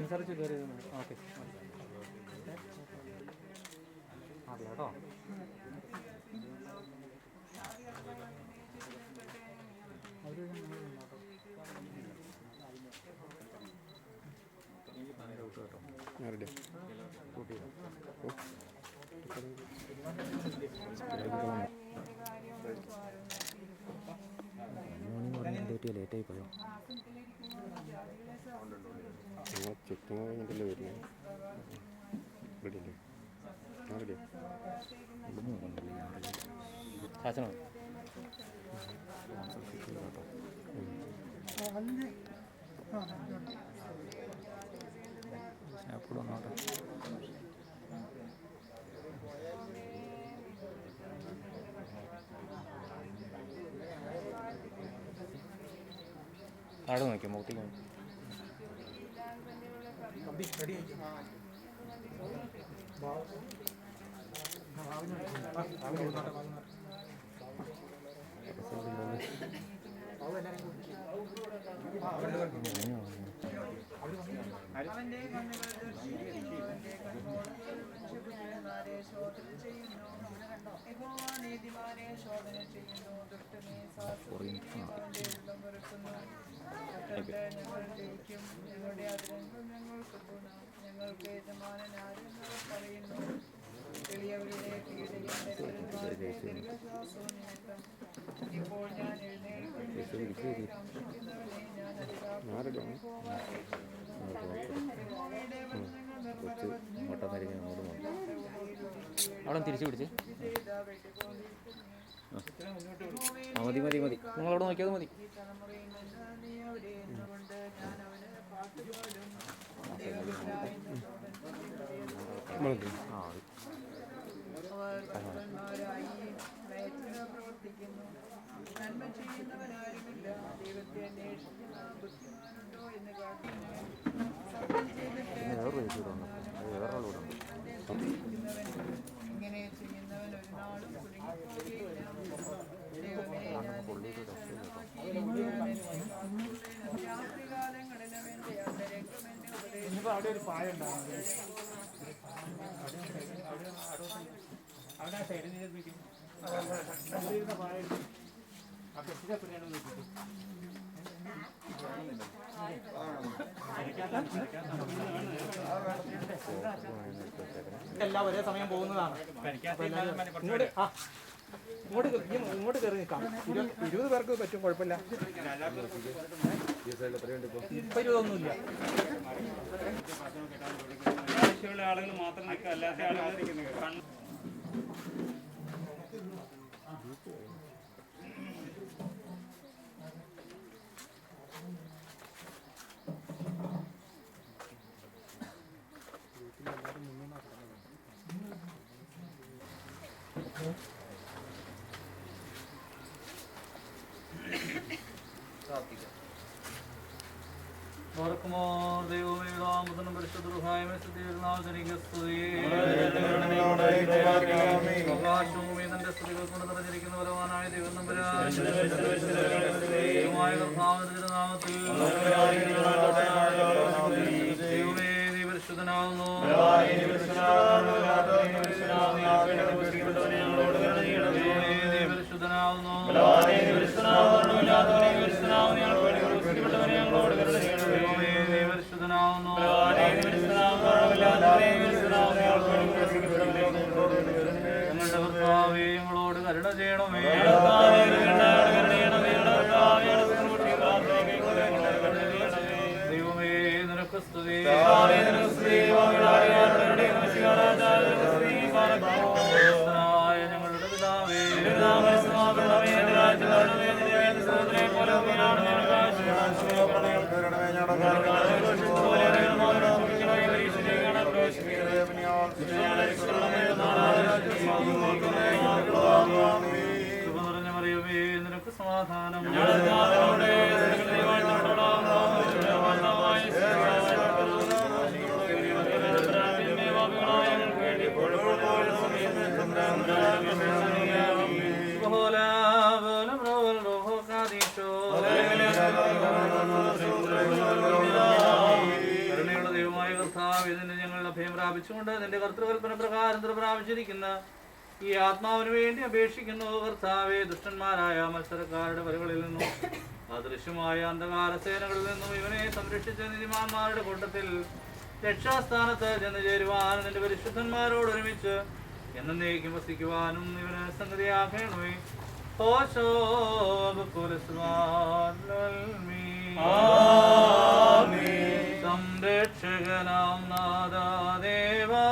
അനുസരിച്ച് കയറി. ഓക്കെ അറിയാം കേട്ടോ. ലേറ്റായി പോയോ? ചുറ്റും കഴിഞ്ഞിട്ടല്ലേ വരുന്നത്. ശാസനം എപ്പോഴും നോട്ടെ. അവിടെ നോക്കിയോ മുഖത്തേക്ക് നോക്കി. ഞങ്ങൾക്ക് യജമാനനാരെന്നവർ പറയുന്നു. എളിയവരുടെ ഇപ്പോൾ ഞാൻ എഴുന്നേൽക്കുന്നവനെ ഞാൻ അവിടെ തിരിച്ചു പിടിച്ച് മതി മതി മതി. നിങ്ങളവിടെ നോക്കിയത് മതി. പ്രവർത്തിക്കുന്നു. നന്മ ചെയ്യുന്നവനാരുമില്ല. ദൈവത്തെ അന്വേഷിക്കുന്ന ബുദ്ധിമാനുണ്ടോ എന്ന് ഇങ്ങനെ ചെയ്യുന്നവൻ ഒരു നാളും കുടുങ്ങിപ്പോകുകയില്ല. ദൈവമേ, രാത്രികാലങ്ങളിലും എൻ്റെ അന്തരംഗം എന്നെ ഉപദേശിച്ചു. അവിടെ ഒരു പായ ഉണ്ടാകും. അവിടെ ആ സൈഡിൽ നിന്ന് പായ ആ കെട്ടിനെ പിന്നെയാണ് നോക്കിയിട്ട് എല്ലാം ഒരേ സമയം പോകുന്നതാണ്. ഇങ്ങോട്ട് കയറി നിൽക്കാം. 20 പേർക്ക് പറ്റും, കുഴപ്പമില്ല. ഇപ്പൊ 20 ഒന്നുമില്ല. ആവശ്യമുള്ള ആളുകൾ മാത്രം നിൽക്കുക, അല്ലാത്ത ആളുകൾ ബലവാനായ ദൈവം നമ്പുരാൻ ദൈവമേ നീ പരിശുദ്ധനാകുന്നു. ഞങ്ങളുടെ കർത്താവേ ഞങ്ങളോട് കരുണ ചെയ്യണമേ. ദൈവമേ നിനക്ക് സ്തുതി. ഞങ്ങളുടെ പിതാവേ നിറഞ്ഞ മറിയമേ നിനക്ക് സമാധാനം. കരുണയുള്ള ദൈവമായ കർത്താവ് ഇതിന് ഞങ്ങൾ അഭയം പ്രാപിച്ചുകൊണ്ട് നിന്റെ കർത്തൃകൽപ്പന പ്രകാരം പ്രാപിച്ചിരിക്കുന്ന ഈ ആത്മാവിന് വേണ്ടി അപേക്ഷിക്കുന്നു. കർത്താവെ, ദുഷ്ടന്മാരായ മത്സരക്കാരുടെ വരകളിൽ നിന്നും അദൃശ്യമായ അന്ധകാര സേനകളിൽ നിന്നും ഇവനെ സംരക്ഷിച്ച നീതിമാന്മാരുടെ കൂട്ടത്തിൽ രക്ഷാസ്ഥാനത്ത് ചെന്ന് ചേരുവാനും നിന്റെ പരിശുദ്ധന്മാരോട് ഒരുമിച്ച് എന്നേക്കും വസിക്കുവാനും ഇവന് സംഗതിയാക്കണമേ. സംരക്ഷകനാം നാദാദേവാ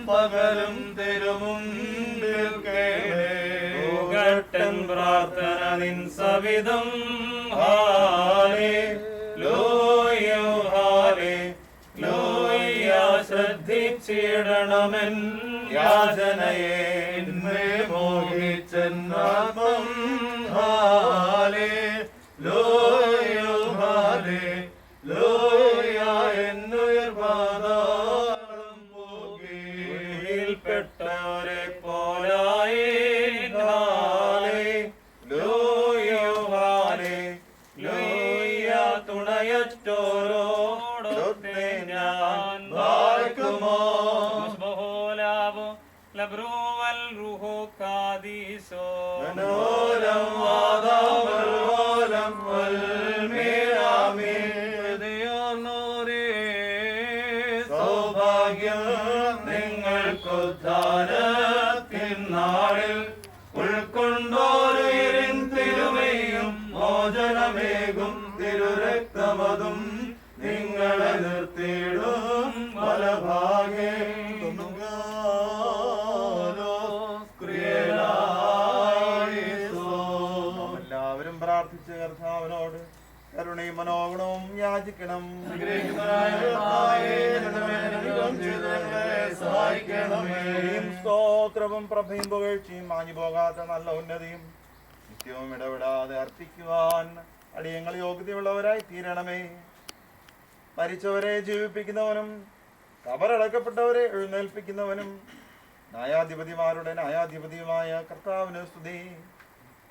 പകലും തെരുമുണ്ടിൽ കേട്ടൻ പ്രാർത്ഥന നിൻ സവിധം ശ്രദ്ധിച്ചിടണമെൻ യാചനയെ മോഹിച്ചെന്നാത്മം എന്നുയർവാദം പെട്ടവരെ പോലായി തുണയറ്റോരോടൊത്തെ ഞാൻ വാഴ്ക്കുമോ ലബ്രോവൽ റുഹോ കാദീസോ മനോരം വാദാമൽവോലം വൽമീരാമി ഹൃദയോർന്നോരേ സൗഭാഗ്യം നിങ്ങൾക്കുദ്ധാനത്തിൻ നാളിൽ ഉൾക്കൊണ്ടോരുയിരിൻ തിരുമയും മോചനമേകും തിരുരക്തമതും നിങ്ങളെ നിർത്തിയിടും വലഭാഗേ. എല്ലാവരും പ്രാർത്ഥിച്ച് കർത്താവിനോട് കരുണയും മനോഗുണവും യാചിക്കണം. സ്തോത്രവും പ്രഭയും പുകഴ്ചയും മാഞ്ഞു പോകാത്ത നല്ല ഉന്നതിയും നിത്യവും ഇടപെടാതെ അർപ്പിക്കുവാൻ അടിയങ്ങൾ യോഗ്യതയുള്ളവരായി തീരണമേ. മരിച്ചവരെ ജീവിപ്പിക്കുന്നവനും കബറടക്കപ്പെട്ടവരെ എഴുന്നേൽപ്പിക്കുന്നവനും ന്യായാധിപതിമാരുടെ ന്യായാധിപതിയുമായ കർത്താവിന് സ്തുതി.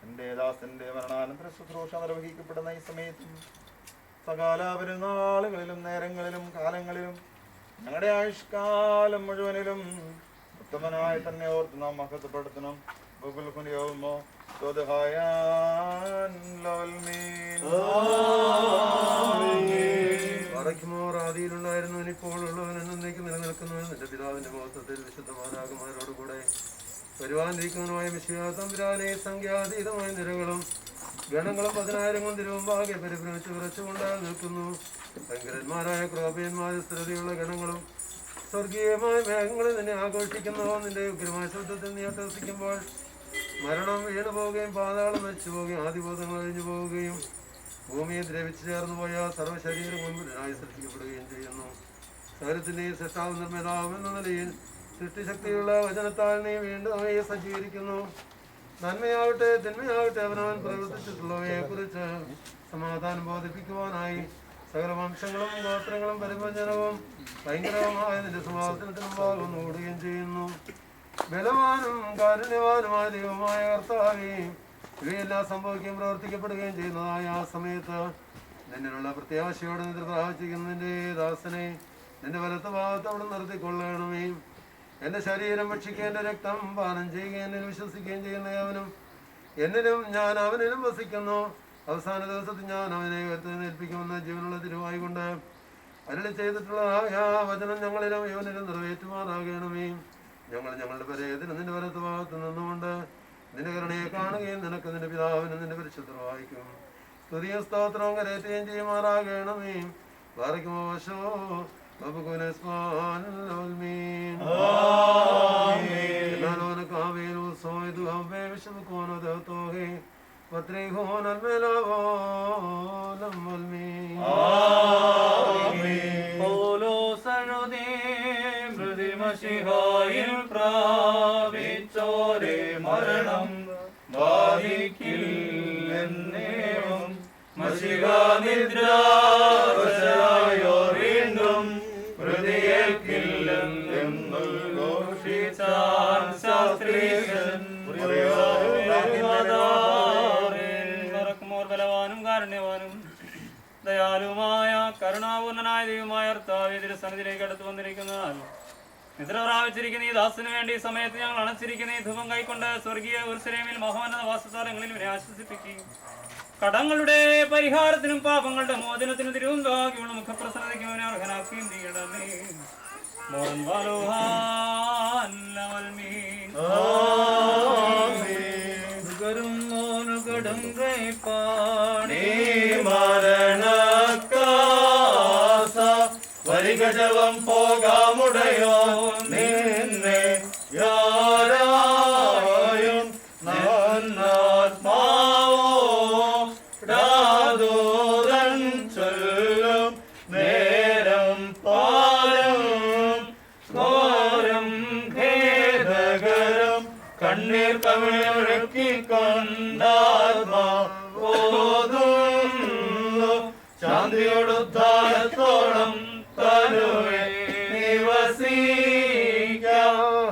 എൻ്റെ ദാസന്റെ മരണാനന്തര ശുശ്രൂഷ നിർവഹിക്കപ്പെടുന്ന ഈ സമയത്തും സകല പെരുന്നാളുകളിലും നേരങ്ങളിലും കാലങ്ങളിലും ഞങ്ങളുടെ ആയുഷ്കാലം മുഴുവനിലും ഉത്തമനായി തന്നെ ഓർത്ത് നാം മഹത്വപ്പെടുത്തണം. ആദിയിലുണ്ടായിരുന്നവൻ ഇപ്പോൾ ഉള്ളവൻ എന്നേക്ക് നിലനിൽക്കുന്നവൻ നിന്റെ പിതാവിന്റെ മഹത്വത്തിൽ വിശുദ്ധമാരാകുമാരോടുകൂടെ വരുവാനിരിക്കുന്നവനുമായ മിശിഹാ തമ്പുരാനെ സംഖ്യാതീതമായ നിരകളും ഗണങ്ങളും 10,000 തിരുമുമ്പാകെ പരിഭ്രമിച്ച് വിറച്ചുകൊണ്ട് നിൽക്കുന്നു. ഭയങ്കരന്മാരായ ക്രോപയന്മാരെ സ്ഥിരതയുള്ള ഗണങ്ങളും സ്വർഗീയമായ മേഘങ്ങളിൽ നിന്നെ ആഘോഷിക്കുന്നു. നിന്റെ ഉഗ്രമായ ശബ്ദത്തിൽ നീ അട്ടഹസിക്കുമ്പോൾ മരണം വീണു പോവുകയും പാതാളം നശിച്ചു പോവുകയും ആദിബോധങ്ങൾ അഴിഞ്ഞു പോവുകയും ഭൂമിയെ ദ്രവിച്ചു ചേർന്നു പോയ സർവ്വശരീരം മുൻപിനായി സൃഷ്ടിക്കപ്പെടുകയും ചെയ്യുന്നു. സകലത്തിൻ്റെ സൃഷ്ടാവ് നിർമ്മിതാവ് എന്ന നിലയിൽ സൃഷ്ടിശക്തിയുള്ള വചനത്താൽ നീ വീണ്ടും അവയെ സജ്ജീകരിക്കുന്നു. നന്മയാകട്ടെ തിന്മയാകട്ടെ അവനവൻ പ്രവർത്തിച്ചിട്ടുള്ളവയെ കുറിച്ച് സമാധാനം ബോധിപ്പിക്കുവാനായി സകല വംശങ്ങളും ഗോത്രങ്ങളും പരിഭജനവും ഭയങ്കരവുമായ നിന്റെ സമാധാനത്തിന് മുമ്പാകെ ഓടുകയും ചെയ്യുന്നു. ബലവാനും കാരുണ്യവാനുമായ ദൈവമായ കർത്താവേ, ഇവയെല്ലാം സംഭവിക്കുകയും പ്രവർത്തിക്കപ്പെടുകയും ചെയ്യുന്നതായ ആ സമയത്ത് നിന്നിലുള്ള പ്രത്യാശയോടെ നിദ്ര പ്രാപിച്ചിരിക്കുന്ന നിന്റെ ദാസനെ നിന്റെ വലത്ത് ഭാഗത്ത് അവിടെ നിർത്തിക്കൊള്ളണമേ. എൻ്റെ ശരീരം ഭക്ഷിക്കുകയും എൻ്റെ രക്തം പാനം ചെയ്യുകയും എന്നിൽ വിശ്വസിക്കുകയും ചെയ്യുന്ന അവനും എന്നിലും ഞാൻ അവനിലും വസിക്കുന്നു. അവസാന ദിവസത്തിൽ ഞാൻ അവനെ ഉയർത്തെഴുന്നേൽപ്പിക്കുമെന്ന ജീവനുള്ള തിരുവായി കൊണ്ട് അരുളി ചെയ്തിട്ടുള്ള ആ വചനം ഞങ്ങളിലും ഇവനിലും നിറവേറ്റുമാറാകണമേ. ഞങ്ങൾ ഞങ്ങളുടെ പരേതിന് നിന്റെ വലത്ത് ഭാഗത്ത് നിന്നുകൊണ്ട് നിന്റെ കരുണയെ കാണുകയും നിനക്ക് നിന്റെ പിതാവിനും നിന്റെ പരിശുദ്ധമായിരിക്കും സ്തുതിയും സ്തോത്രവും കരയറ്റുകയും ചെയ്യുമാറാകണമേ. ബാറയ്ക്കുമോ വശോ പ്രാപിച്ചോരെ മരണം ബാധിക്കില്ലെന്നേവും മഷികാനിദ്രാവശരായോ വീണ്ടും ഹൃദയക്കില്ലെന്നുഘോഷിച്ചാൻ ശാസ്ത്രീയൻ ദയാലുമായ കരുണാപൂർണനായ ദൈവമായ കർത്താവേ, തിരുസന്നിധിയിലേക്ക് അടുത്ത് വന്നിരിക്കുന്നതിനാൽ നിദ്ര പ്രാപിച്ചിരിക്കുന്ന ഈ ദാസിന് വേണ്ടി ഈ സമയത്ത് ഞങ്ങൾ അണച്ചിരിക്കുന്ന ഈ ധൂപം കൈക്കൊണ്ട് സ്വർഗീയ ഉത്സരമിൽ മഹോന്നത വാസത്താരങ്ങളിൽ ഇവരെ ആശ്വസിപ്പിക്കുകയും കടങ്ങളുടെ പരിഹാരത്തിനും പാപങ്ങളുടെ മോചനത്തിനും തിരുവന്താകിയുള്ള മുഖപ്രസന്നതയ്ക്കും അവനെ അർഹനാക്കുകയും ചെയ്യണമേ. മോൻ വരികജവം പോകാമുടയോ നിന്നെ യാരായും നന്നാത്മാവോ ദൂതൻ ചൊല്ലും നേരം പാലും ഘോരം ഖേദകരം കണ്ണീർ കവിഴൊഴുക്കിക്കൊണ്ടാത്മാ ഓതുന്നു ശാന്തിയോടുദ്ധാരത്തോളം തനുവേ നിവസിക്ക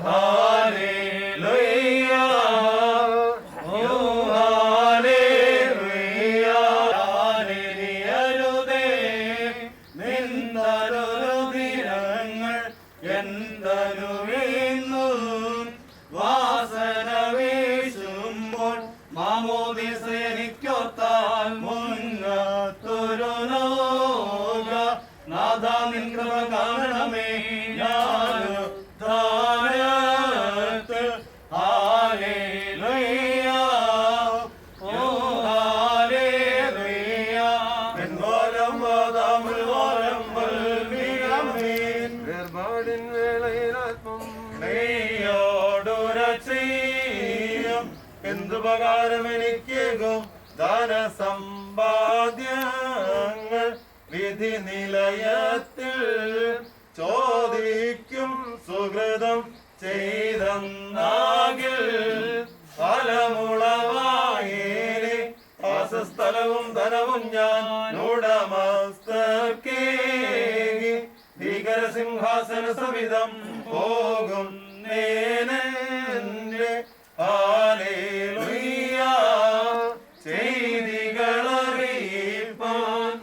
ഹല്ലേലൂയ ഓ ഹല്ലേലൂയ ഹല്ലേലൂയ നിന്നരുതിരങ്ങൾ എന്തനു വീന്നു വാസന വീശുമ്പോൾ മാമോദിസ എനിക്കൊത്താൽ മുങ്ങത്തൊരു ലോക നാഥ നിൻ കൃപ കാണണമേ ഞാനുദ്ധാരത്തിൽ ഹല്ലേലൂയ ഓ ഹല്ലേലൂയ എൻവോലം വാദാമുൽ വോലം വൽമീൻ വേർപാടിൻ വേളയിൽ ആത്മം നീയോടുരചീയം എന്തുപകാരം എനിക്കേകും ധനസമ്പാദ്യങ്ങൾ വിധി നിലയത്തിൽ ചോദിക്കും സുഹൃതം ചെയ്തെന്നാകിൽ ഫലമുളവായേനെ വാസസ്ഥലവും ധനവും ഞാൻ ഉടമസ്ഥർക്കേകി ഭീകരസിംഹാസന സവിധം പോകും നേനെ ഹല്ലേലൂയ ചെയ്തികളറിയിപ്പാൻ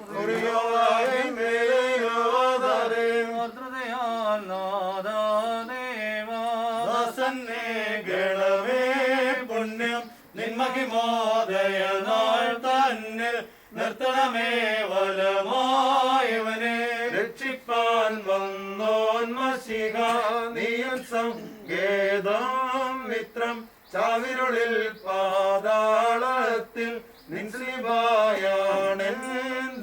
പുണ്യം നിന്മഹിമോദയ നാൾ തന്നിൽ നിർത്തണമേ വലമായവനെ രക്ഷിപ്പാൻ വന്നോൻ മശിഹ നീയൻ സങ്കേതം മിത്രം ചാവിരുളിൽ പാതാളത്തിൽ നിൻസിബായാണെൻ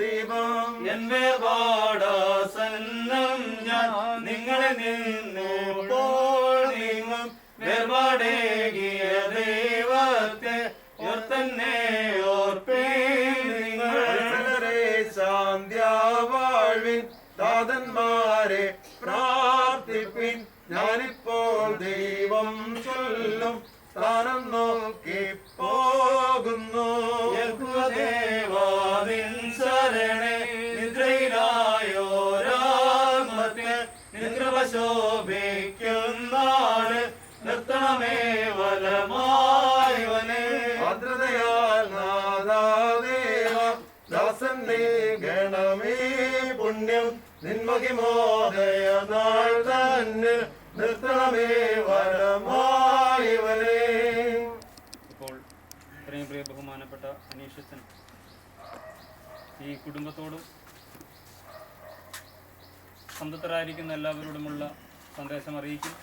ദീപം എന്റെ പാടാസന്നം ഞാൻ നിങ്ങളെ നിന്നപ്പോൾ നീങ്ങും വേർപാടേകിയ ദൈവത്തെ ഓർത്തന്നെ ഓർപ്പീൻ നിങ്ങൾ ശാന്ത്യാവാഴ്വിൻ ദാതന്മാരെ പ്രാർത്ഥിപ്പിൻ ഞാനിപ്പോൾ ദൈവം ചൊല്ലും സ്ഥാനം നോക്കി പോകുന്നു ദേവാദിൻ ശരണേ നിദ്രയിലായോരാത്മത്തെ നിൻകൃപ ശോഭിക്കുന്നാണ് നിർത്തണമേ വലമായവനെ ഭദ്രതയാൽ നാദാദേവ ദാസൻ നീ ഗണമേ പുണ്യം നിന്മഹിമോദയ നാൾ തന്നെ നിർത്തണമേ വലമായവനെ. ഇപ്പോൾ ഇത്രയും പ്രിയ ബഹുമാനപ്പെട്ട അനീഷച്ചൻ ഈ കുടുംബത്തോടും സംതൃപ്തരായിരിക്കുന്ന എല്ലാവരോടുമുള്ള സന്ദേശം അറിയിക്കും.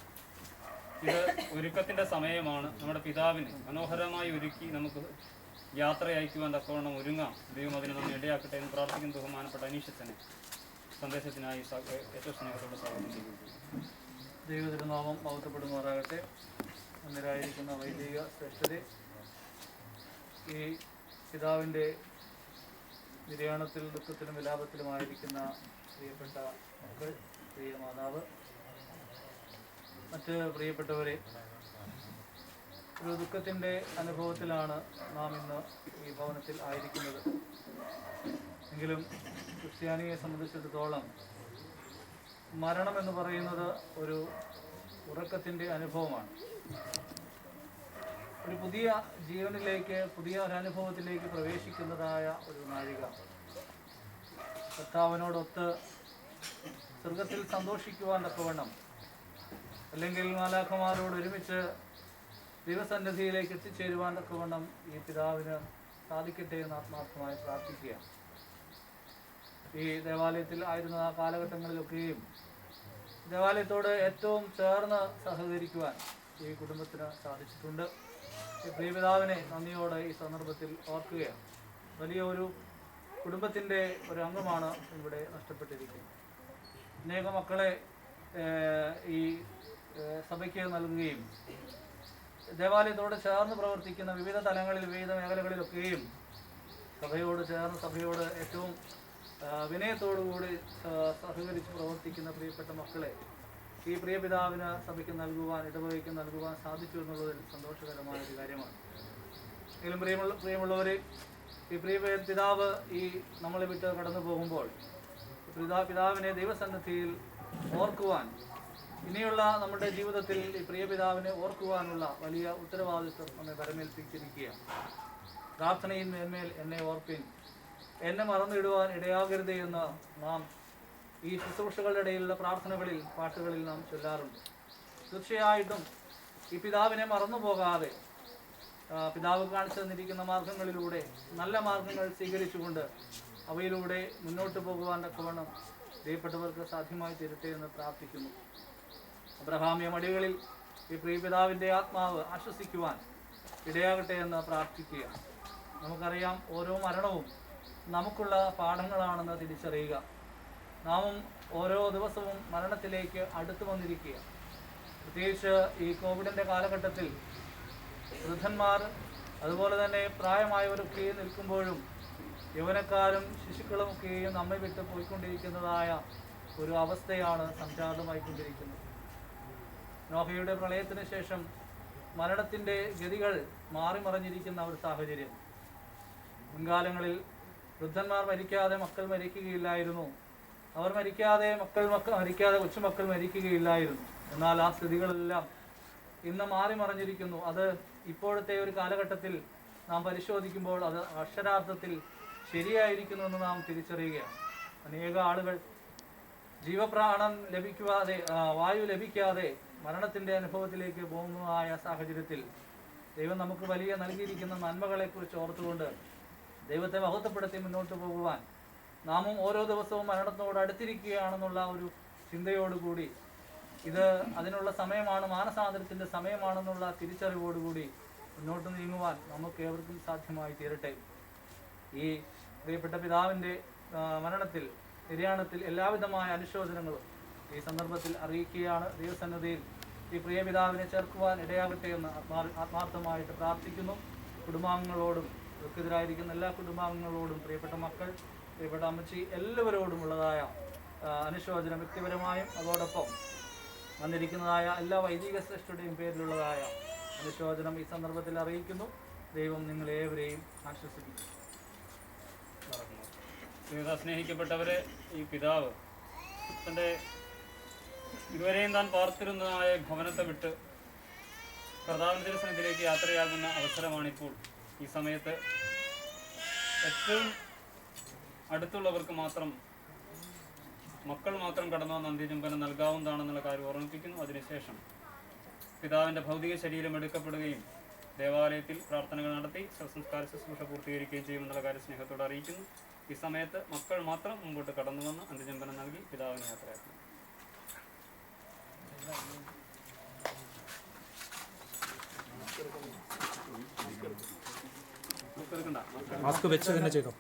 ഇത് ഒരുക്കത്തിൻ്റെ സമയമാണ്. നമ്മുടെ പിതാവിന് മനോഹരമായി ഒരുക്കി നമുക്ക് യാത്ര അയക്കുവാൻ തക്കവണ്ണം ഒരുങ്ങാം. ദൈവം അതിന് നമ്മൾ ഇടയാക്കട്ടെ എന്ന് പ്രാർത്ഥിക്കുന്ന ബഹുമാനപ്പെട്ട അനീഷച്ചനെ സന്ദേശത്തിനായി ഏറ്റവും സ്നേഹത്തോടെ സ്വാഗതം ചെയ്യുന്നു. ദൈവതിരുനാമം മഹത്വപ്പെടുമാറാകട്ടെ. അന്നരായിരിക്കുന്ന വൈദിക ശ്രേഷ്ഠത, ഈ പിതാവിൻ്റെ നിര്യാണത്തിൽ ദുഃഖത്തിലും വിലാപത്തിലുമായിരിക്കുന്ന പ്രിയപ്പെട്ട മക്കൾ, പ്രിയ മാതാവ്, മറ്റ് പ്രിയപ്പെട്ടവരെ, ഒരു ദുഃഖത്തിൻ്റെ അനുഭവത്തിലാണ് നാം ഇന്ന് ഈ ഭവനത്തിൽ ആയിരിക്കുന്നത്. എങ്കിലും ക്രിസ്ത്യാനിയെ സംബന്ധിച്ചിടത്തോളം മരണം എന്ന് പറയുന്നത് ഒരു ഉറക്കത്തിൻ്റെ അനുഭവമാണ്. ഒരു പുതിയ ജീവനിലേക്ക്, പുതിയ ഒരനുഭവത്തിലേക്ക് പ്രവേശിക്കുന്നതായ ഒരു നാഴിക. കർത്താവിനോടൊത്ത് സ്വർഗത്തിൽ സന്തോഷിക്കുവാൻ തക്കവണ്ണം, അല്ലെങ്കിൽ മാലാഖമാരോട് ഒരുമിച്ച് ദൈവസന്നിധിയിലേക്ക് എത്തിച്ചേരുവാൻ തക്കവണ്ണം ഈ പിതാവിന് സാധിക്കട്ടെ എന്ന് ആത്മാർത്ഥമായി പ്രാർത്ഥിക്കുക. ഈ ദേവാലയത്തിൽ ആയിരുന്ന ആ കാലഘട്ടങ്ങളിലൊക്കെയും ദേവാലയത്തോട് ഏറ്റവും ചേർന്ന് സഹകരിക്കുവാൻ ഈ കുടുംബത്തിന് സാധിച്ചിട്ടുണ്ട്. ഈ പ്രിയപിതാവിനെ നന്ദിയോടെ ഈ സന്ദർഭത്തിൽ ഓർക്കുകയാണ്. വലിയ ഒരു കുടുംബത്തിൻ്റെ ഒരു അംഗമാണ് ഇവിടെ നഷ്ടപ്പെട്ടിരിക്കുന്നത്. അനേക മക്കളെ ഈ സഭയ്ക്ക് നൽകുകയും ദേവാലയത്തോട് ചേർന്ന് പ്രവർത്തിക്കുന്ന വിവിധ തലങ്ങളിൽ, വിവിധ മേഖലകളിലൊക്കെയും സഭയോട് ഏറ്റവും വിനയത്തോടുകൂടി സഹകരിച്ച് പ്രവർത്തിക്കുന്ന പ്രിയപ്പെട്ട മക്കളെ ഈ പ്രിയപിതാവിന് സഭയ്ക്ക് നൽകുവാൻ, ഇടവകയ്ക്ക് നൽകുവാൻ സാധിച്ചു എന്നുള്ളതിൽ സന്തോഷകരമായ ഒരു കാര്യമാണ്. എങ്കിലും പ്രിയമുള്ളവരെ, ഈ പിതാവ് ഈ നമ്മളെ വിട്ട് കടന്നു പോകുമ്പോൾ പിതാവിനെ ദൈവസന്നിധിയിൽ ഓർക്കുവാൻ, ഇനിയുള്ള നമ്മുടെ ജീവിതത്തിൽ ഈ പ്രിയപിതാവിനെ ഓർക്കുവാനുള്ള വലിയ ഉത്തരവാദിത്വം നമ്മെ വരമേൽപ്പിച്ചിരിക്കുകയാണ്. പ്രാർത്ഥനയിൽ മേന്മേൽ എന്നെ ഓർപ്പിൻ, എന്നെ മറന്നിടുവാൻ ഇടയാകരുതേ എന്ന് നാം ഈ ശുശ്രൂഷകളുടെ ഇടയിലുള്ള പ്രാർത്ഥനകളിൽ, പാട്ടുകളിൽ നാം ചൊല്ലാറുണ്ട്. തീർച്ചയായിട്ടും ഈ പിതാവിനെ മറന്നു പോകാതെ പിതാവ് കാണിച്ചു തന്നിരിക്കുന്ന മാർഗങ്ങളിലൂടെ, നല്ല മാർഗങ്ങൾ സ്വീകരിച്ചുകൊണ്ട് അവയിലൂടെ മുന്നോട്ട് പോകുവാൻ തക്കവണ്ണം പ്രിയപ്പെട്ടവർക്ക് സാധ്യമായി തീരട്ടെ എന്ന് പ്രാർത്ഥിക്കുന്നു. അബ്രഹാമ്യ മടികളിൽ ഈ പ്രിയപിതാവിൻ്റെ ആത്മാവ് ആശ്വസിക്കുവാൻ ഇടയാകട്ടെ എന്ന് പ്രാർത്ഥിക്കുക. നമുക്കറിയാം, ഓരോ മരണവും നമുക്കുള്ള പാഠങ്ങളാണെന്ന് തിരിച്ചറിയുക. നാമും ഓരോ ദിവസവും മരണത്തിലേക്ക് അടുത്തു വന്നിരിക്കുക. പ്രത്യേകിച്ച് ഈ കോവിഡിൻ്റെ കാലഘട്ടത്തിൽ വൃദ്ധന്മാർ, അതുപോലെ തന്നെ പ്രായമായവരൊക്കെ നിൽക്കുമ്പോഴും യൗവനക്കാരും ശിശുക്കളുമൊക്കെയും നമ്മെ വിട്ട് പോയിക്കൊണ്ടിരിക്കുന്നതായ ഒരു അവസ്ഥയാണ് സംജാതമായിക്കൊണ്ടിരിക്കുന്നത്. നോഹയുടെ പ്രളയത്തിന് ശേഷം മരണത്തിൻ്റെ ഗതികൾ മാറിമറിഞ്ഞിരിക്കുന്ന ഒരു സാഹചര്യം. മുൻകാലങ്ങളിൽ വൃദ്ധന്മാർ മരിക്കാതെ മക്കൾ മരിക്കുകയില്ലായിരുന്നു, അവർ മരിക്കാതെ മരിക്കാതെ കൊച്ചുമക്കൾ മരിക്കുകയില്ലായിരുന്നു. എന്നാൽ ആ സ്ഥിതികളെല്ലാം ഇന്ന് മാറിമറിഞ്ഞിരിക്കുന്നു. അത് ഇപ്പോഴത്തെ ഒരു കാലഘട്ടത്തിൽ നാം പരിശോധിക്കുമ്പോൾ അത് അക്ഷരാർത്ഥത്തിൽ ശരിയായിരിക്കുന്നുവെന്ന് നാം തിരിച്ചറിയുകയാണ്. അനേക ആളുകൾ ജീവപ്രാണം ലഭിക്കാതെ, വായു ലഭിക്കാതെ മരണത്തിൻ്റെ അനുഭവത്തിലേക്ക് പോകുന്നതായ സാഹചര്യത്തിൽ ദൈവം നമുക്ക് വലിയ നൽകിയിരിക്കുന്ന നന്മകളെക്കുറിച്ച് ഓർത്തുകൊണ്ട് ദൈവത്തെ മഹത്വപ്പെടുത്തി മുന്നോട്ട് പോകുവാൻ നാമും ഓരോ ദിവസവും മരണത്തോട് അടുത്തിരിക്കുകയാണെന്നുള്ള ഒരു ചിന്തയോടുകൂടി, ഇത് അതിനുള്ള സമയമാണ്, മാനസാന്തരത്തിൻ്റെ സമയമാണെന്നുള്ള തിരിച്ചറിവോടുകൂടി മുന്നോട്ട് നീങ്ങുവാൻ നമുക്ക് ഏവർക്കും സാധ്യമായി തീരട്ടെ. ഈ പ്രിയപ്പെട്ട പിതാവിൻ്റെ മരണത്തിൽ, നിര്യാണത്തിൽ എല്ലാവിധമായ അനുശോചനങ്ങളും ഈ സന്ദർഭത്തിൽ അറിയിക്കുകയാണ്. ദൈവസന്നിധിയിൽ ഈ പ്രിയപിതാവിനെ ചേർക്കുവാൻ ഇടയാകട്ടെ എന്ന് ആത്മാർത്ഥമായിട്ട് പ്രാർത്ഥിക്കുന്നു. കുടുംബാംഗങ്ങളോടും, ദുഃഖിതരായിരിക്കുന്ന എല്ലാ കുടുംബാംഗങ്ങളോടും, പ്രിയപ്പെട്ട മക്കൾ, പ്രിയപ്പെട്ട അമ്മച്ചി, എല്ലാവരോടുമുള്ളതായ അനുശോചനം വ്യക്തിപരമായും അതോടൊപ്പം വന്നിരിക്കുന്നതായ എല്ലാ വൈദിക ശ്രേഷ്ഠരുടെയും പേരിലുള്ളതായ അനുശോചനം ഈ സന്ദർഭത്തിൽ അറിയിക്കുന്നു. ദൈവം നിങ്ങളേവരെയും ആശ്വസിപ്പിക്കും. സ്നേഹിക്കപ്പെട്ടവരെ, ഈ പിതാവ് തൻ്റെ ഇതുവരെയും താൻ പാർത്തിരുന്നതായ ഭവനത്തെ വിട്ട് കർത്താവിൻ്റെ സന്നിധിയിലേക്ക് യാത്രയാകുന്ന അവസരമാണിപ്പോൾ. ഈ സമയത്ത് ഏറ്റവും അടുത്തുള്ളവർക്ക് മാത്രം, മക്കൾ മാത്രം കടന്നു വന്ന അന്ത്യചുംബനം നൽകാവുന്നതാണെന്നുള്ള കാര്യം ഓർമ്മിപ്പിക്കുന്നു. അതിനുശേഷം പിതാവിൻ്റെ ഭൗതിക ശരീരം എടുക്കപ്പെടുകയും ദേവാലയത്തിൽ പ്രാർത്ഥനകൾ നടത്തി ശവസംസ്കാര ശുശ്രൂഷ പൂർത്തീകരിക്കുകയും ചെയ്യുമെന്നുള്ള കാര്യം സ്നേഹത്തോടെ അറിയിക്കുന്നു. ഈ സമയത്ത് മക്കൾ മാത്രം മുമ്പോട്ട് കടന്നു വന്ന് അന്ത്യചുംബനം നൽകി പിതാവിനെ യാത്രയാക്കുന്നു. മാസ്ക് വെച്ച് തന്നെ ചെയ്തോ.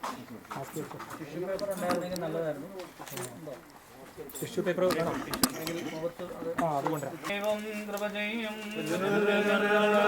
ടിഷ്യൂ പേപ്പർ ഉണ്ടായിരുന്നെങ്കിൽ നല്ലതായിരുന്നു. ടിഷ്യൂ പേപ്പർ വേണം. അതുകൊണ്ട് ദൈവം കൃപ ചെയ്യും. രാജ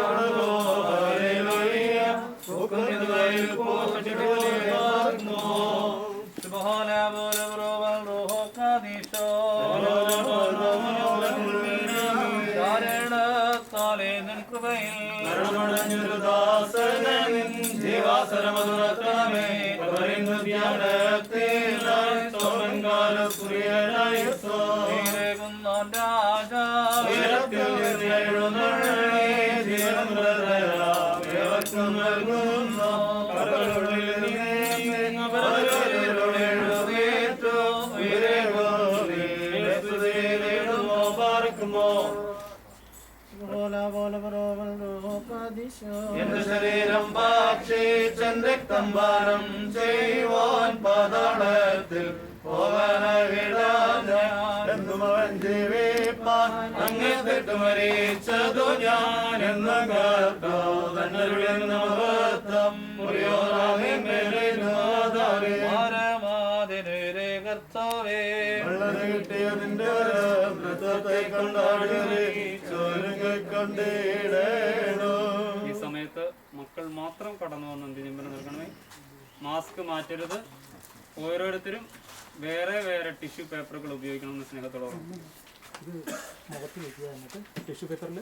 എന്റെ ശരീരം ഭക്ഷിച്ചൻ രക്തം പാനം ചെയ്യുവാൻ പാതാളത്തിൽ എന്നും അവൻ ജീവിപ്പാൻ അങ്ങെത്തിട്ട് മരിച്ചതു ഞാൻ എന്ന കർത്താവ് തന്നരുളിയെന്ന മഹത്വം വളരെ കിട്ടിയതിന്റെ നൃത്തത്തെ കൊണ്ടാടിടേണോ. ഈ സമയത്ത് മക്കൾ മാത്രം കടന്നു വന്ന് അന്ത്യചുംബനം നൽകണമേ. മാസ്ക് മാറ്റരുത്. ഓരോരുത്തരും വേറെ വേറെ ടിഷ്യൂ പേപ്പറുകൾ ഉപയോഗിക്കണമെന്ന് സ്നേഹത്തോടെ ഇത് മുഖത്ത് വയ്ക്കുക, എന്നിട്ട് ടിഷ്യൂ പേപ്പറിൽ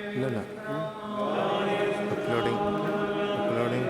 ഇല്ലല്ല അപ്ലോഡിങ് അപ്ലോഡിങ്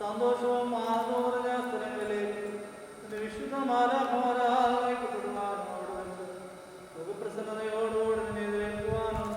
സന്തോഷവും ആനന്ദ സ്ഥലങ്ങളിലേക്ക് വിശുദ്ധമാരായി പ്രസന്നതയോടുകൂടി നിന്നെ എതിരേൽക്കുവാനും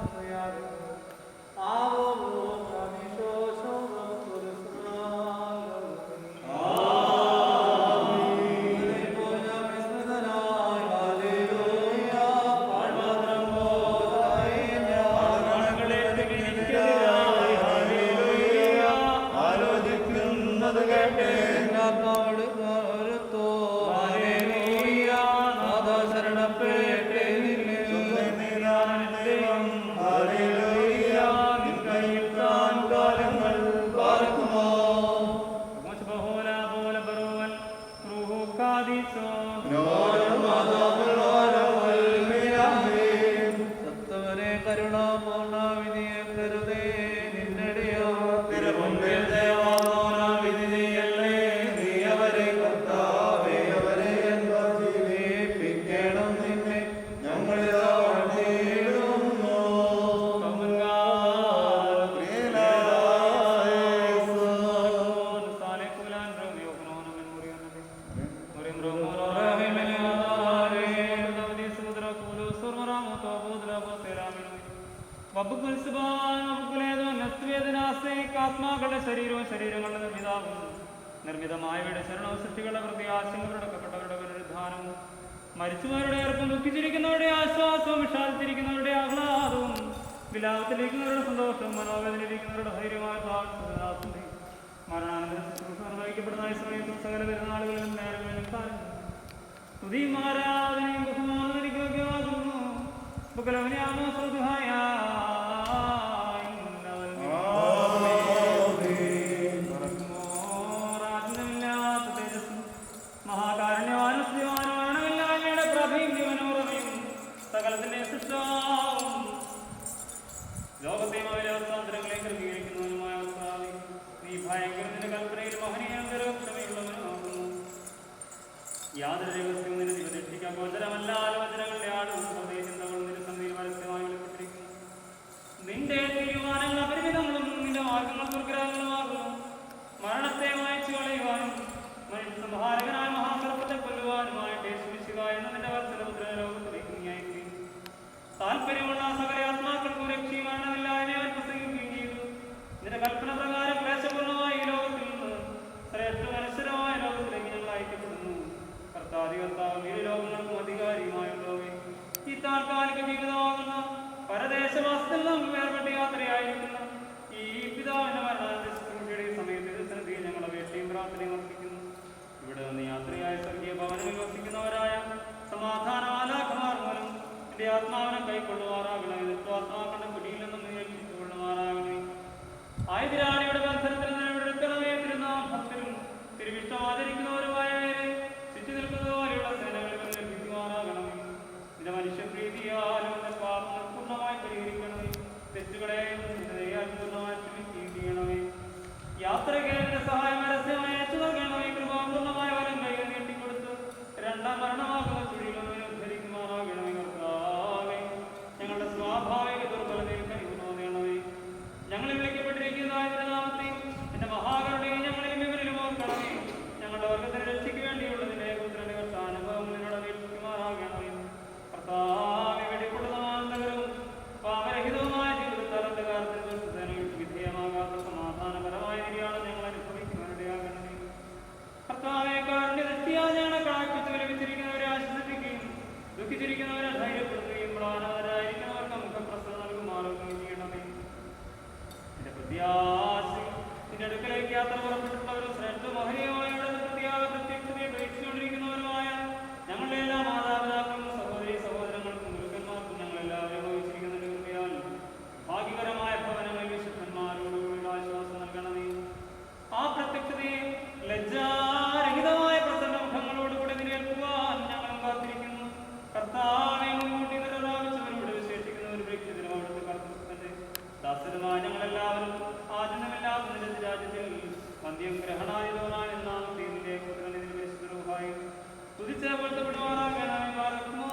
ആത്മാക്കളുടെ ശരീരങ്ങളുടെ നിർമ്മിതമായവയുടെ ശരണവും സൃഷ്ടികളുടെ പ്രത്യാശങ്ങളോടൊക്കെപ്പെട്ടവരുടെ പുനരുദ്ധാനവും മരിച്ചുപോയവരുടെ ഏർപ്പും ദുഃഖിച്ചിരിക്കുന്നവരുടെ ആശ്വാസവും വിഷാദിച്ചിരിക്കുന്നവരുടെ ആഹ്ലാദവും വിലാപത്തിലിരിക്കുന്നവരുടെ സന്തോഷവും മനോവേദനയിലിരിക്കുന്നവരുടെ ധൈര്യമായ മരണാനന്തര ശുശ്രൂഷ നിർവഹിക്കപ്പെടുന്ന സമയത്തും സകല പെരുന്നാളുകളിലും നേരങ്ങളിലും കാലം സ്തുതിയും ആരാധനയും ബഹുമാനമാകുന്നു സകലത്തിന്റെ സൃഷ്ടാവും ലോകത്തെയും അവരുടെ അവസ്ഥാന്തരങ്ങളെ ക്രമീകരിക്കുന്നവനുമായ നീ ഭയങ്കരത്തിന്റെ കൽപ്പനയിൽ മഹനീയന്തരക്ഷമയുള്ളവനുമാകുന്നു. യാതൊരു രഹസ്യവും നിന്നെ രക്ഷിക്കാൻ ഗോചരമല്ല വചനങ്ങളുടെ ആടും താല്പര്യമുള്ള സകല ആത്മാക്കൾക്കും രക്ഷയും മരണമില്ലായ്മ അവൻ പ്രസംഗിക്കുകയും ചെയ്തു. നിന്റെ കൽപ്പന പ്രകാരം ക്ലേശപൂർണമായ ഈ ലോകത്തിൽ നിന്ന് ശ്രേഷ്ഠ മനുഷ്യരമായ ലോകത്തിലേക്ക് ഞങ്ങൾ അയക്കപ്പെടുന്നു. കർത്താവ് ഇരു ലോകങ്ങൾക്കും അധികാരിയുമായുള്ളവേ, ഈ താൽക്കാലിക ജീവിതമാകുന്ന പരദേശവാസത്തിൽ നാം വേർപെട്ട യാത്രയായിരിക്കുന്ന ഈ പിതാവിന്റെ മരണത്തിന്റെ സമയത്ത് സന്നിധിയിൽ ഞങ്ങൾ അപേക്ഷയും പ്രാർത്ഥനയും അർപ്പിക്കുന്നു. ഇവിടെ നിന്ന് യാത്രയായ സ്വർഗീയ ഭവനങ്ങളിൽ വസിക്കുന്നവരായ സമാധാന ആലാഖമാർ മൂലം എന്റെ ആത്മാവിനെ കൈക്കൊള്ളുമാറാകണമേ. ആത്മാക്കളുടെ കുടിയിൽ നിന്നും നിരീക്ഷിച്ചുകൊള്ളുമാറാകണമേ. ആയുധരാണിയുടെ ബന്ധനത്തിൽ നിലവിലെടുക്കണമേ. തിരുനാഭത്തിലും തിരുവിഷ്ടം ആചരിക്കുന്നവരുമായവരെ ചുറ്റി നിൽക്കുന്നതുപോലെയുള്ള സേനകളിൽ ലഭിക്കുമാറാകണമേ. നിന്റെ മനുഷ്യപ്രീതിയാലും എന്റെ പാപങ്ങൾ പൂർണ്ണമായി പരിഹരിക്കണമേ. തെറ്റുകളെയും പൂർണ്ണമായി ക്ഷമിക്കുകയും ചെയ്യണമേ. യാത്രയ്ക്ക് സഹായം രഹസ്യമായി അയച്ചു നൽകണമേ. കൃപാപൂർണ്ണമായ വരം കൈകൾ നീട്ടിക്കൊടുത്ത് രണ്ടാം മരണമാകുന്ന ചുഴികളെ ഉദ്ധരിക്കുമാറാകണമേ. കർത്താവേ, ഞങ്ങളുടെ സ്വാഭാവിക ദുർബലതയിൽ കഴിവ് തോന്നണമേ. ഞങ്ങളിൽ വിളിക്കപ്പെട്ടിരിക്കുന്ന നാമത്തെ എന്റെ മഹാകരുണയെ ഞങ്ങളിൽ വിവരിലും ഓർക്കണമേ. ഞങ്ങളുടെ വർഗത്തിന് രക്ഷയ്ക്ക് വേണ്ടിയുള്ള നിന്റെ പുത്രന്റെ കർത്താനുഭവങ്ങളോട് അപേക്ഷിക്കുമാറാകണമേ. കർത്താവെ, വെടിപ്പെടുന്നമാന്തകരവും പാപരഹിതവുമായ ജീവിതത്താൽ അന്ധകാരത്തിന് വിധേയമാകാത്ത സമാധാനപരമായ നിര്യാണം ഞങ്ങൾ അനുഭവിക്കുവാനിടയാകണമേ. കർത്താവെ, കാരുണ്യദൃഷ്ടിയാൽ ഞങ്ങളെ കടാക്ഷിച്ച് വിലപിച്ചിരിക്കുന്നവരെ ആശ്വസിപ്പിക്കുകയും ദുഃഖിച്ചിരിക്കുന്നവരെ ധൈര്യപ്പെടുത്തുകയും മ്ലാനരായിരിക്കുന്നവർക്ക് മുഖപ്രസവം നൽകുമാറാകുകയും ചെയ്യണമേ. എന്റെ പ്രത്യാശ നിന്റെ അടുക്കലേക്ക് യാത്ര പുറപ്പെട്ടിട്ടുള്ളവരും ശ്രേഷ്ഠ മഹനീയമായുടെ പ്രത്യക്ഷതയെ പ്രതീക്ഷിച്ചുകൊണ്ടിരിക്കുന്നവരുമായ ഞങ്ങളുടെ എല്ലാ മാതാപിതാക്കളും സഹോദരി സഹോദരങ്ങൾക്കും ഗുരുക്കന്മാർക്കും ഞങ്ങളെല്ലാവരും വഹിച്ചിരിക്കുന്ന കൃപയാൽ ഭാഗ്യകരമായ ഭവനങ്ങളിൽ വിശുദ്ധന്മാരോടുകൂടി ആശ്വാസം നൽകണമേ. ആ പ്രത്യക്ഷതയെ ലജ്ജാരഹിതമായ പ്രസന്ന മുഖങ്ങളോടുകൂടി നിലനിൽക്കുവാൻ ഞങ്ങളും കാത്തിരിക്കുന്നു. കർത്താവെ, മുൻകൂട്ടി നിററാവിച്ചവരോട് വിശേഷിക്കുന്ന ഒരു പ്രേക്ഷിതനും അവിടുത്തെ കർത്തൃത്വത്തിന്റെ ദാസരുമായ ഞങ്ങളെല്ലാവരും ആജനമില്ലാത്ത നിന്റെ രാജ്യത്തിൽ മദ്യം ഗ്രഹണായുധമായ നാമത്തെ നിന്റെ പുത്രനെ വിശുദ്ധരുമായി തുതിച്ച് പൊരുത്തപ്പെടുവാറാകണമേ. മാറക്കുമോ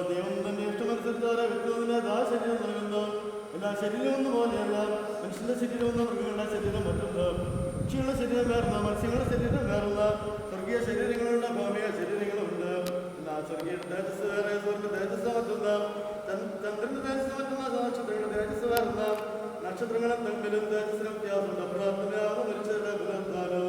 ദൈവം തന്റെ ഇഷ്ടമനുസരിച്ച് വ്യക്തിയുടെ ദാശര്യം നൽകുന്നു. എല്ലാ ശരീരം ഒന്ന് പോലെയല്ല. മനുഷ്യന്റെ ശരീരം ഒന്ന്, മൃഗങ്ങളുടെ ശരീരം മറ്റൊന്ന്, പക്ഷികളുടെ ശരീരം വേറുന്ന, മത്സ്യങ്ങളുടെ ശരീരം വേറുന്ന, സ്വർഗീയ ശരീരങ്ങളുണ്ട്, ഭൗമിക ശരീരങ്ങളുണ്ട്. എല്ലാ സ്വർഗീയ തേജസ് വേറെ, സ്വർഗ തേജസ് മറ്റൊന്ന്, ചന്ദ്രന്റെ തേജസ് മറ്റൊന്ന്, നക്ഷത്രങ്ങളുടെ തേജസ് വേറുന്ന, നക്ഷത്രങ്ങളും തമ്മിലും തേജസ്സിനും വ്യത്യാസമുണ്ട്. പ്രാർത്ഥനയാകും മരിച്ചവരുടെ പുനരുദ്ധാനം.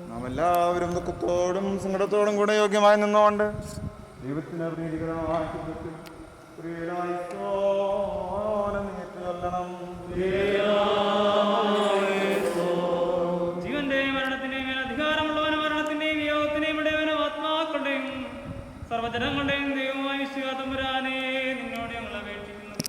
നാം എല്ലാവരും ദുഃഖത്തോടും സങ്കടത്തോടും കൂടെ യോഗ്യമായി നിന്നുകൊണ്ട് ദൈവത്തിന് പ്രീതികരമായ ജീവന്റെയും മരണത്തിന്റെയും മേൽ അധികാരമുള്ളവനും മരണത്തിന്റെയും യോഗത്തിന്റെയും ഇടയവനും ആത്മാക്കളുടെയും സർവജനങ്ങളുടെയും ദൈവമായ തമ്പുരാനെ നിന്നോട് ഞങ്ങൾ അപേക്ഷിക്കുന്നു.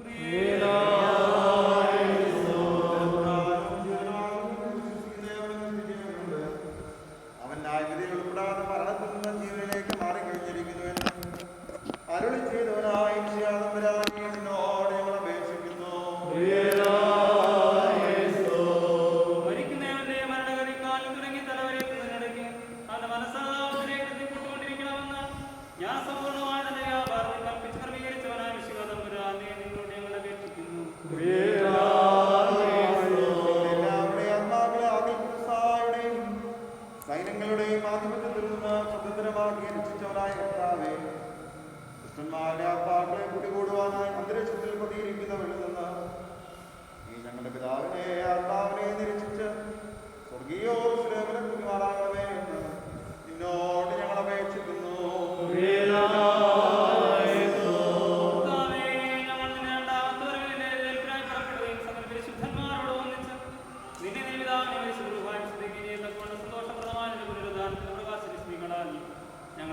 സന്തോഷപ്രദമായ പുനരുദ്ധാനത്തിന് പ്രകാശിപ്പിക്കണം.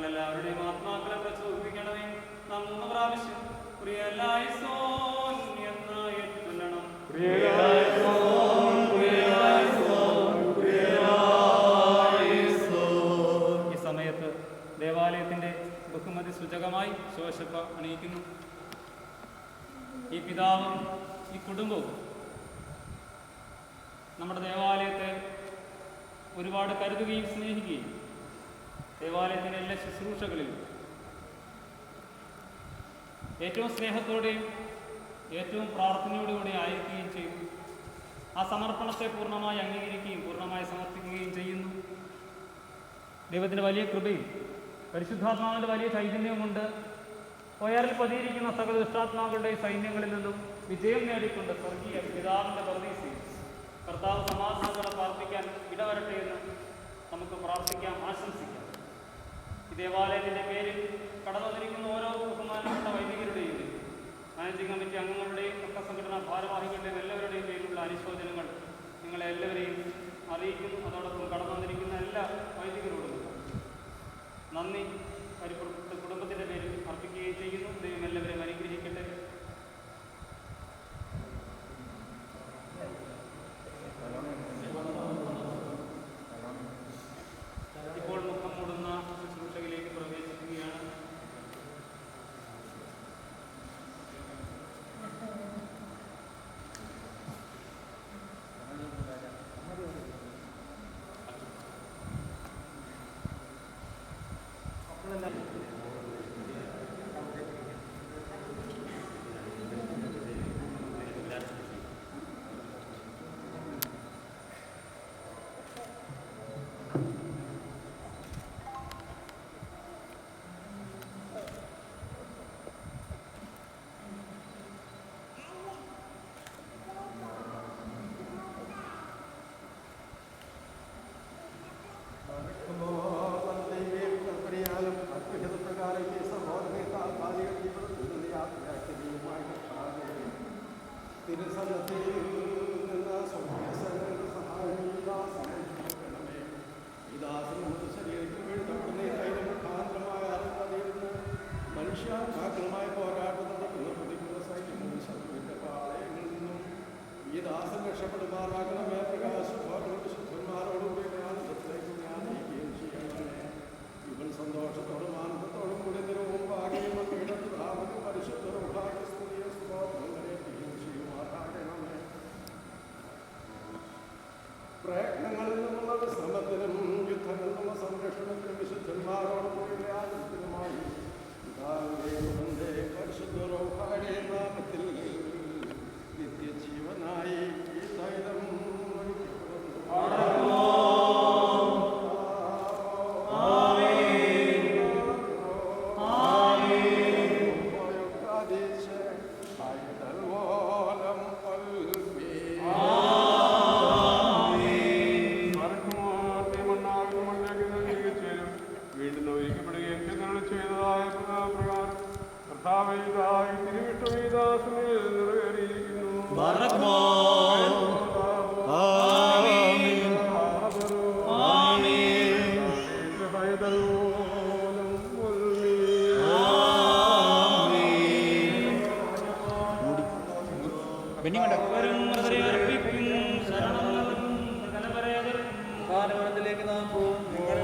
ഞങ്ങളെല്ലാവരുടെയും ആത്മാക്കളെ പ്രചോദിപ്പിക്കണമേ. നാം 3 പ്രാവശ്യം പ്രിയലായിസോൻ എന്ന് ഏറ്റുചൊല്ലണം. ഈ സമയത്ത് ദേവാലയത്തിന്റെ ബഹുമതി സൂചകമായി ശോശപ്പ അണിയിക്കുന്നു. ഈ പിതാവും ഈ കുടുംബവും നമ്മുടെ ദേവാലയത്തെ ഒരുപാട് കരുതുകയും സ്നേഹിക്കുകയും ദേവാലയത്തിൻ്റെ എല്ലാ ശുശ്രൂഷകളിലും ഏറ്റവും സ്നേഹത്തോടെയും ഏറ്റവും പ്രാർത്ഥനയോടുകൂടി ആയിരിക്കുകയും ചെയ്തു. ആ സമർപ്പണത്തെ പൂർണ്ണമായി അംഗീകരിക്കുകയും പൂർണ്ണമായി സമർപ്പിക്കുകയും ചെയ്യുന്നു. ദൈവത്തിൻ്റെ വലിയ കൃപയും പരിശുദ്ധാത്മാവിൻ്റെ വലിയ ചൈതന്യവും കൊണ്ട് ഒയറിൽ പതിയിരിക്കുന്ന സകല ദുഷ്ടാത്മാക്കളുടെ സൈന്യങ്ങളിൽ നിന്നും വിജയം നേടിക്കൊണ്ട് സ്വർഗീയ പിതാവിൻ്റെ പർദീസയിൽ കർത്താവ് സമാധാനത്തോടെ പ്രാർത്ഥിക്കാൻ ഇടവരട്ടെ എന്ന് നമുക്ക് പ്രാർത്ഥിക്കാം, ആശംസിക്കാം. ഈ ദേവാലയത്തിൻ്റെ പേരിൽ കടന്നു വന്നിരിക്കുന്ന ഓരോ ബഹുമാനപ്പെട്ട വൈദികരുടെയും മാനേജിംഗ് കമ്മിറ്റി അംഗങ്ങളുടെയും ഒക്കെ സംഘടനാ ഭാരവാഹികളുടെയും എല്ലാവരുടെയും പേരിലുള്ള അനുശോചനങ്ങൾ നിങ്ങളെ എല്ലാവരെയും അറിയിക്കുന്നു. അതോടൊപ്പം കടന്നു വന്നിരിക്കുന്ന എല്ലാ വൈദികരോടും നന്ദി പരിപുറത്ത് കുടുംബത്തിൻ്റെ പേരിൽ അർപ്പിക്കുകയും ചെയ്യുന്നു. ദൈവം എല്ലാവരെയും അനുഗ്രഹിക്കട്ടെ. ഇപ്പോൾ മുഖം മൂടുന്ന ശുശ്രൂഷയിലേക്ക് പ്രവേശിക്കുകയാണ്. പ്രയത്നങ്ങളിൽ നിന്നുള്ള വിശ്രമത്തിനും യുദ്ധങ്ങളിൽ നിന്നുള്ള സംരക്ഷണത്തിനും വിശുദ്ധന്മാരോടുകൂടിയുള്ള ആദരത്തിനുമായി പരിശുദ്ധ റൂഹായുടെ നാമത്തിൽ നിത്യജീവനായി ഈ തൈലം ിലേക്ക് നാം പോകും. ഞങ്ങളെ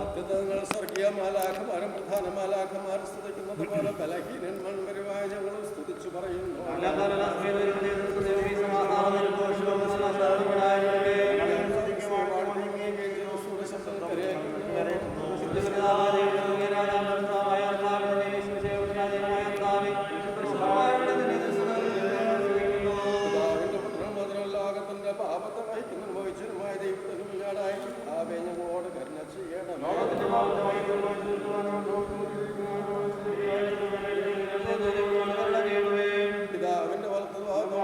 അത്യുതങ്ങൾ സ്വർഗീയ മാലാഖമാരും പ്രധാന മാലാഖമാരും സ്തുതിക്കുന്നത് പോലെ ബലഹീനന്മാർ വരുവായ ഞങ്ങൾ സ്തുതിച്ചു പറയുന്നു. ലോകത്തിന്റെ പാപത്തെ വഹിക്കുന്ന മോചനമായ ദൈവത്തിന് മുന്നാടായി ആവേ ഞങ്ങളോട് കരുണ ചെയ്യണം. പിതാവിന്റെ വലത്തുവാദത്തിന്റെ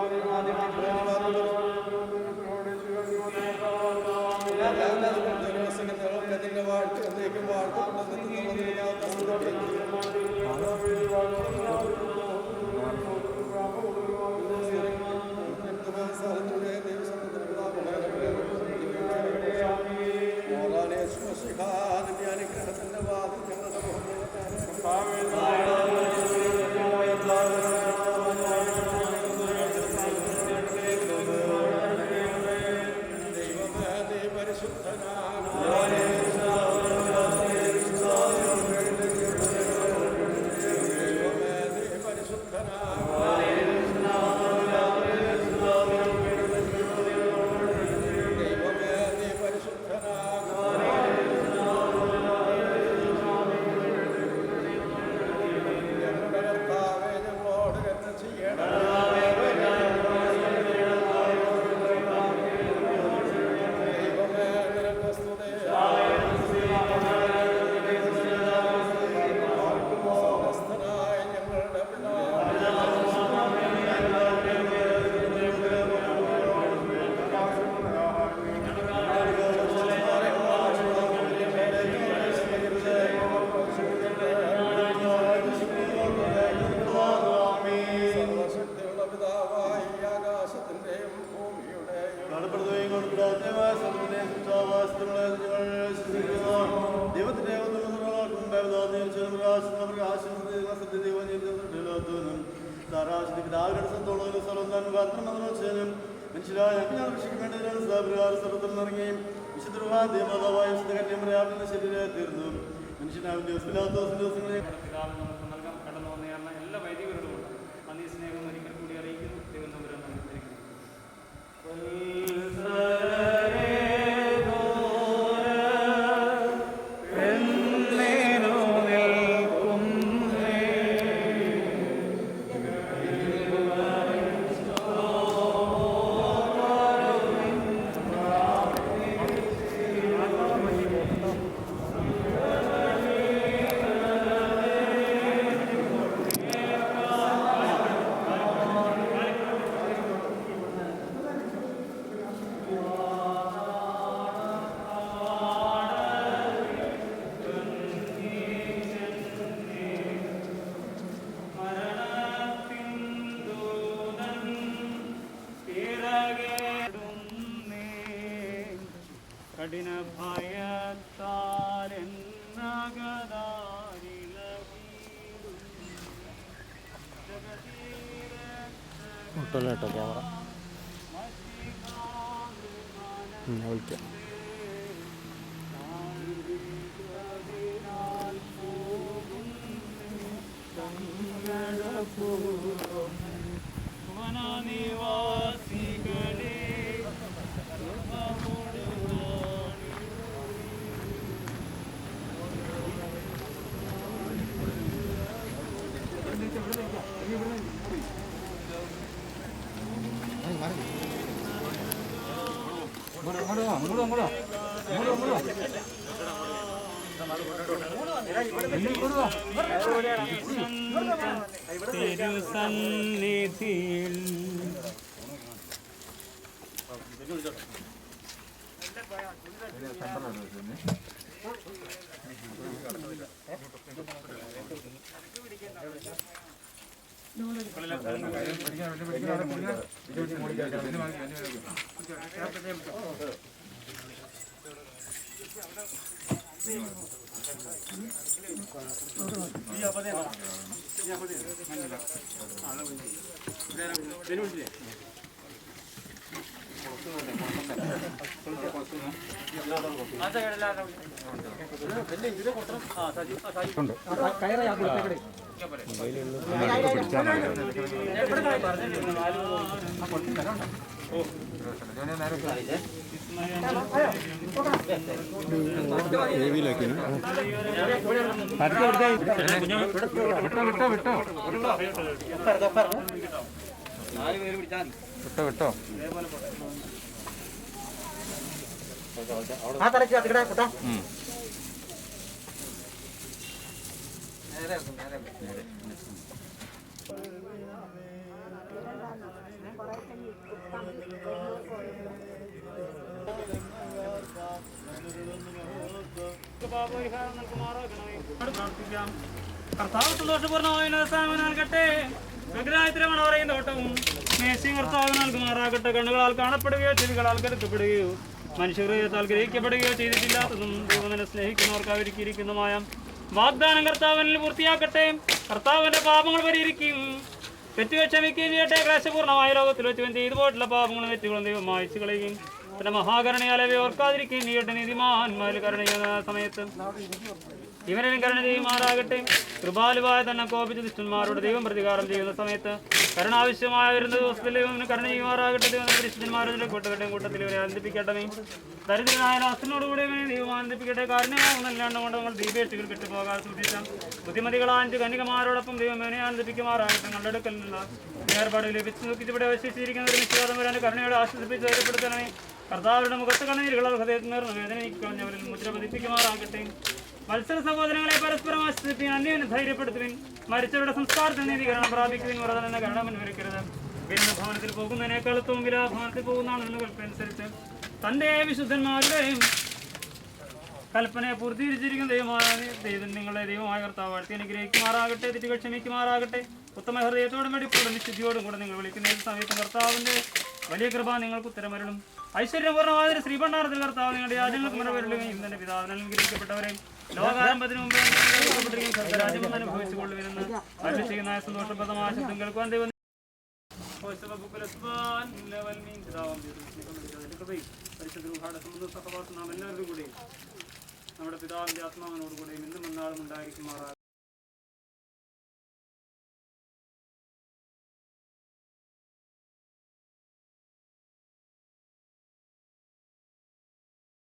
വാഴ്ത്ത എന്നേക്കും അനുഗ്രഹത്തിന്റെ വാതിൽ ഞങ്ങളുടെ ദൈവമേ നീ പരിശുദ്ധനാണ്. മനുഷ്യരായ തീർന്നു മനുഷ്യനാവിന്റെ ദിവസങ്ങളെ കടന്നു വന്ന എല്ലാ വൈദികരോടും നന്ദി സ്നേഹം ഒരിക്കൽ കൂടി അറിയിക്കുന്നു. ദൈവം നമ്പുരാൻ കഠിന കേട്ടോ ക്യാമറ വിളിക്കാം. തിരുസന്നിധിയിൽ വിട്ടോ കർത്താവ് സന്തോഷപൂർണ്ണമായി നൽകട്ടെ വിഗ്രഹായത്തിരമണ പറയുന്ന ഓട്ടവും മേശയും കർത്താവ് നൽകുമാറാകട്ടെ. കണ്ണുകളാൽ കാണപ്പെടുകയോ ചെവികളാൽ കരുത്തപ്പെടുകയോ മനുഷ്യഹൃദയത്താൽ ഗ്രഹിക്കപ്പെടുകയോ ചെയ്തിട്ടില്ലാത്തതും ദൈവത്തിനെ സ്നേഹിക്കുന്നവർക്ക് അവരിക്കിരിക്കുന്നതുമായ വാഗ്ദാനം കർത്താവിനിൽ പൂർത്തിയാക്കട്ടെ. കർത്താവിന്റെ പാപങ്ങൾ പരിഹരിക്കും, തെറ്റുകൾ ക്ഷമിക്കുകയും ചെയ്യട്ടെ. ക്ലേശപൂർണ്ണമായ ലോകത്തിൽ വെച്ച് ചെയ്തു പോയിട്ടുള്ള പാപങ്ങളും തെറ്റുകളും ദൈവം മായ്ച്ചു കളയുകയും തന്റെ മഹാകരുണയാൽ അവയെ ഓർക്കാതിരിക്കുകയും ചെയ്യട്ടെ. നീതിമാന്മാർ കരുണ ചെയ്യുന്ന സമയത്ത് ഇവരും കരുണ ചെയ്യുമാറാകട്ടെ. കൃപാലുവായ തന്നെ കോപിച്ച ദുഷ്ടന്മാരോട് ദൈവം പ്രതികാരം ചെയ്യുന്ന സമയത്ത് കരുണ ആവശ്യമായ വരുന്ന ദിവസത്തിൽ ദൈവം കരുണ ചെയ്യുമാറാകട്ടെ. ദൈവം പരിശുദ്ധന്മാരുടെ കൂട്ടുകെട്ടും കൂട്ടത്തിൽ ഇവരെ ആനന്ദിപ്പിക്കട്ടെ. ദരിദ്രനായ ലാസ്റ്റിനോടുകൂടി ഇവനെ ദൈവം ആനന്ദിപ്പിക്കട്ടെ. കാരണമാകുന്നല്ലാണ്ട് കൊണ്ട് നമ്മൾ ദീപേക്ഷികൾ കെട്ടുപോകാതെ സൂക്ഷിച്ചാൽ ബുദ്ധിമതികളാഞ്ച് കന്യകമാരോടൊപ്പം ദൈവം ഇവനെ ആനന്ദിപ്പിക്കുമാറാകട്ടെ. ഞങ്ങളുടെ അടുക്കൽ നിന്നുള്ള ഏർപ്പാട് ലഭിച്ചു നോക്കിച്ച് ഇവിടെ അവശേഷിച്ചിരിക്കുന്ന ഒരു നിശ്ചാതം വരാൻ കരുണയോടെ ആശ്വസിപ്പിച്ച് ധൈര്യപ്പെടുത്തണമേ. കർത്താവരുടെ മുഖത്ത് കണ്ണീരുകളാൽ ഹൃദയത്തിൽ നേർന്ന വേദന കളഞ്ഞവരിൽ മുദ്ര പതിപ്പിക്കുമാറാകട്ടെ. മത്സര സഹോദരങ്ങളെ പരസ്പരം ആശ്വസിപ്പിക്കാൻ അന്യോന്യം ധൈര്യപ്പെടുത്തുവിൻ. മരിച്ചവരുടെ സംസ്കാരത്തിൽ നീതീകരണം പ്രാപിക്കുവിൻ. വ്രതം എന്ന കരണം വരയ്ക്കരുത്. ഭിന്ന ഭവനത്തിൽ പോകുന്നതിനേക്കാളത്തും വിലാഭവനത്തിൽ പോകുന്നതാണെന്ന് കൽപ്പനുസരിച്ച് തന്റെ വിശുദ്ധന്മാരുടെയും കൽപ്പനയെ പൂർത്തീകരിച്ചിരിക്കുന്ന ദൈവം നിങ്ങളുടെ ദൈവമായ കർത്താവ് വാഴ്ത്തി അനുഗ്രഹിക്കുമാറാകട്ടെ. തെറ്റുകൾ ക്ഷമിക്കുമാറാകട്ടെ. ഉത്തമ ഹൃദയത്തോടും വെടിപ്പോടും നിശ്ചിതിയോടും കൂടെ നിങ്ങൾ വിളിക്കുന്ന ഏത് സമയത്തും കർത്താവിന്റെ വലിയ കൃപ നിങ്ങൾക്ക് ഉത്തരമരണം. ഐശ്വര്യപൂർണ്ണമായ ശ്രീഭണ്ഡാരത്തിൽ കർത്താവ് നിങ്ങളുടെ യാചങ്ങൾക്ക് മുറവരുകയും തന്നെ പിതാവിനാൽ അനുഗ്രഹിക്കപ്പെട്ടവരെ ലോകാരംഭത്തിന് മുമ്പേ രാജ്യം അനുഭവിച്ചു കൊള്ളുവിനെന്ന് അരുളി ചെയ്യുന്ന സന്തോഷപ്രദമായ ശബ്ദം കേൾക്കുവാൻ ദൈവം എല്ലാവരും കൂടി നമ്മുടെ പിതാവിന്റെ ആത്മാവിനോടുകൂടെയും ഇന്നും എന്നാളും ഉണ്ടായിരിക്കുമാറാകും.